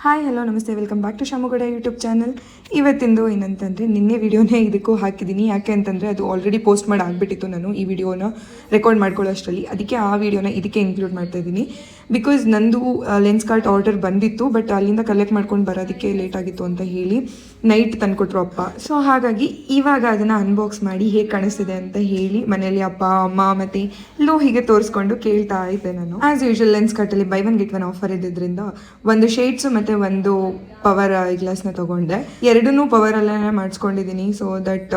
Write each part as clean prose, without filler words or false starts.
Hi hello ನಮಸ್ತೆ, welcome back to Shamugowda YouTube channel. ಇವತ್ತಿಂದು ಏನಂತಂದರೆ ನಿನ್ನೆ ವಿಡಿಯೋನೇ ಇದಕ್ಕೂ ಹಾಕಿದ್ದೀನಿ. ಯಾಕೆ ಅಂತಂದರೆ ಅದು ಆಲ್ರೆಡಿ ಪೋಸ್ಟ್ ಮಾಡಿ ಆಗಿಬಿಟ್ಟಿತ್ತು. ನಾನು ಈ ವಿಡಿಯೋನ ರೆಕಾರ್ಡ್ ಮಾಡ್ಕೊಳ್ಳೋ ಅಷ್ಟರಲ್ಲಿ ಅದಕ್ಕೆ ಆ ವಿಡಿಯೋನ ಇದಕ್ಕೆ ಇನ್ಕ್ಲೂಡ್ ಮಾಡ್ತಾಯಿದ್ದೀನಿ. ಬಿಕಾಸ್ ನಂದು ಲೆನ್ಸ್ ಕಾರ್ಟ್ ಆರ್ಡರ್ ಬಂದಿತ್ತು, ಬಟ್ ಅಲ್ಲಿಂದ ಕಲೆಕ್ಟ್ ಮಾಡ್ಕೊಂಡು ಬರೋದಕ್ಕೆ ಲೇಟ್ ಆಗಿತ್ತು ಅಂತ ಹೇಳಿ ನೈಟ್ ತಂದುಕೊಟ್ರು ಅಪ್ಪ. ಸೊ ಹಾಗಾಗಿ ಇವಾಗ ಅದನ್ನು ಅನ್ಬಾಕ್ಸ್ ಮಾಡಿ ಹೇಗೆ ಕಾಣಿಸ್ತಿದೆ ಅಂತ ಹೇಳಿ ಮನೇಲಿ ಅಪ್ಪ ಅಮ್ಮ ಮತ್ತು ಲೋ ಹೀಗೆ ತೋರಿಸ್ಕೊಂಡು ಕೇಳ್ತಾ ಇದ್ದೆ. ನಾನು ಆ್ಯಸ್ ಯೂಶುವಲ್ ಲೆನ್ಸ್ ಕಾರ್ಟಲ್ಲಿ buy one get one offer ಇದ್ದಿದ್ದರಿಂದ ಒಂದು ಶೇಡ್ಸು ಮತ್ತು ಒಂದು ಪವರ್ ಐ ಗ್ಲಾಸ್ನ ತೊಗೊಂಡೆ. ಎರಡನ್ನೂ ಪವರಲ್ಲೇ ಮಾಡಿಸ್ಕೊಂಡಿದ್ದೀನಿ. ಸೊ ದಟ್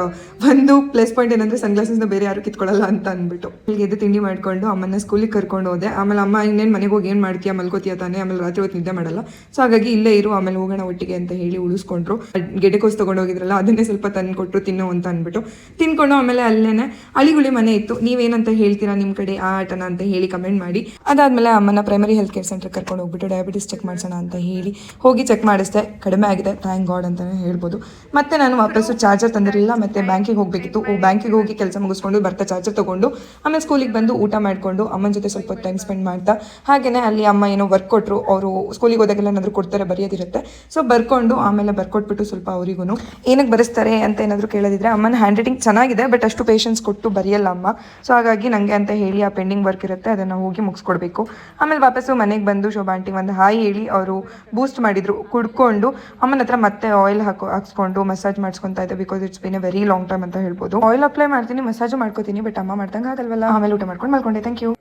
ಒಂದು ಪ್ಲಸ್ ಪಾಯಿಂಟ್ ಏನಂದರೆ ಸನ್ಗ್ಲಾಸಸ್ನ ಬೇರೆ ಯಾರು ಕಿತ್ಕೊಳ್ಳಲ್ಲ ಅಂತ ಅಂದ್ಬಿಟ್ಟು ಇಲ್ಲಿಗೆ ಎದ್ದು ತಿಂಡಿ ಮಾಡಿಕೊಂಡು ಅಮ್ಮನ ಸ್ಕೂಲಿಗೆ ಕರ್ಕೊಂಡು ಹೋದೆ. ಆಮೇಲೆ ಅಮ್ಮ ಇನ್ನೇನು ಮನೆಗೆ ಹೋಗಿ ಏನು ಮಾಡ್ತೀಯಾ, ಮಲ್ಕೋತೀಯ ತಾನೆ, ಆಮೇಲೆ ರಾತ್ರಿ ಹೊತ್ತು ನಿದ್ದೆ ಮಾಡಲ್ಲ, ಸೊ ಹಾಗಾಗಿ ಇಲ್ಲೇ ಇರು, ಆಮೇಲೆ ಹೋಗೋಣ ಒಟ್ಟಿಗೆ ಅಂತ ಹೇಳಿ ಉಳಿಸ್ಕೊಂಡ್ರು. ಗೆಡ್ಡೆಕೋಸು ತೊಗೊಂಡೋಗಿದ್ರಲ್ಲ ಅದನ್ನೇ ಸ್ವಲ್ಪ ತಂದು ಕೊಟ್ಟರು ತಿನ್ನೋ ಅಂತ ಅಂದ್ಬಿಟ್ಟು ತಿನ್ಕೊಂಡು ಆಮೇಲೆ ಅಲ್ಲೇನೆ ಅಳಿಗುಳಿ ಮನೆ ಇತ್ತು. ನೀವೇನಂತ ಹೇಳ್ತೀರಾ ನಿಮ್ಮ ಕಡೆ ಆ ಆಟನ ಅಂತ ಹೇಳಿ ಕಮೆಂಟ್ ಮಾಡಿ. ಅದಾದಮೇಲೆ ಅಮ್ಮನ ಪ್ರೈಮರಿ ಹೆಲ್ತ್ ಕೇರ್ ಸೆಂಟರ್ ಕರ್ಕೊಂಡು ಹೋಗ್ಬಿಟ್ಟು ಡಯಾಬಿಟಿಸ್ ಚೆಕ್ ಮಾಡಿಸೋಣ ಅಂತ ಹೇಳಿ ಹೋಗಿ ಚೆಕ್ ಮಾಡಿಸ್ದೆ. ಕಡಿಮೆ ಆಗಿದೆ, ಥ್ಯಾಂಕ್ ಗಾಡ್ ಅಂತಲೇ ಹೇಳ್ಬೋದು. ಮತ್ತೆ ನಾನು ವಾಪಸ್ಸು ಚಾರ್ಜರ್ ತಂದಿರಲಿಲ್ಲ, ಮತ್ತು ಬ್ಯಾಂಕಿಗೆ ಹೋಗಬೇಕಿತ್ತು. ಬ್ಯಾಂಕಿಗೆ ಹೋಗಿ ಕೆಲಸ ಮುಗಿಸ್ಕೊಂಡು ಬರ್ತಾ ಚಾರ್ಜರ್ ತೊಗೊಂಡು ಆಮೇಲೆ ಸ್ಕೂಲಿಗೆ ಬಂದು ಊಟ ಮಾಡಿಕೊಂಡು ಅಮ್ಮನ ಜೊತೆ ಸ್ವಲ್ಪ ಟೈಮ್ ಸ್ಪೆಂಡ್ ಮಾಡ್ತಾ ಹಾಗೆಯೇ ಅಲ್ಲಿ ಅಮ್ಮ ಏನೋ ವರ್ಕ್ ಕೊಟ್ಟರು. ಅವರು ಸ್ಕೂಲಿಗೆ ಹೋದಾಗೆಲ್ಲ ಏನಾದರೂ ಕೊಡ್ತಾರೆ, ಬರೆಯೋದಿರುತ್ತೆ. ಸೊ ಬರ್ಕೊಂಡು ಆಮೇಲೆ ಬರ್ಕೊಟ್ಬಿಟ್ಟು ಸ್ವಲ್ಪ ಅವರಿಗೂ ಏನಕ್ಕೆ ಬರೆಸ್ತಾರೆ ಅಂತ ಏನಾದರೂ ಕೇಳೋದಿದ್ರೆ ಅಮ್ಮನ ಹ್ಯಾಂಡ್ ರೈಟಿಂಗ್ ಚೆನ್ನಾಗಿದೆ, ಬಟ್ ಅಷ್ಟು ಪೇಷನ್ಸ್ ಕೊಟ್ಟು ಬರೆಯಲ್ಲ ಅಮ್ಮ. ಸೊ ಹಾಗಾಗಿ ನನಗೆ ಅಂತ ಹೇಳಿ ಆ ಪೆಂಡಿಂಗ್ ವರ್ಕ್ ಇರುತ್ತೆ, ಅದನ್ನು ಹೋಗಿ ಮುಗಿಸ್ಕೊಡ್ಬೇಕು. ಆಮೇಲೆ ವಾಪಸ್ಸು ಮನೆಗೆ ಬಂದು ಶೋಭಾ ಆಂಟಿಗೆ ಒಂದು ಹಾಯ್ ಹೇಳಿ ಅವರು ಬೂಸ್ಟ್ ಮಾಡಿದ್ರು, ಕುಡ್ಕೊಂಡು ಅಮ್ಮನ ಹತ್ರ ಮತ್ತೆ ಆಯಿಲ್ ಹಾಕ್ಸ್ಕೊಂಡು ಮಸಾಜ್ ಮಾಡಿಸ್ಕೊತಾ ಇದ್ದೆ. Because it's been A very long time ಅಂತ ಹೇಳ್ಬೋದು. ಆಯಿಲ್ ಅಪ್ಲೈ ಮಾಡ್ತೀನಿ, ಮಸಾಜು ಮಾಡ್ಕೋತೀನಿ, ಬಟ್ ಅಮ್ಮ ಮಾಡ್ದಂಗೆ ಆಗಲ್ವಲ್ಲ. ಆಮೇಲೆ ಊಟ ಮಾಡ್ಕೊಂಡು ಮಲ್ಕೊಂಡೆ. Thank you.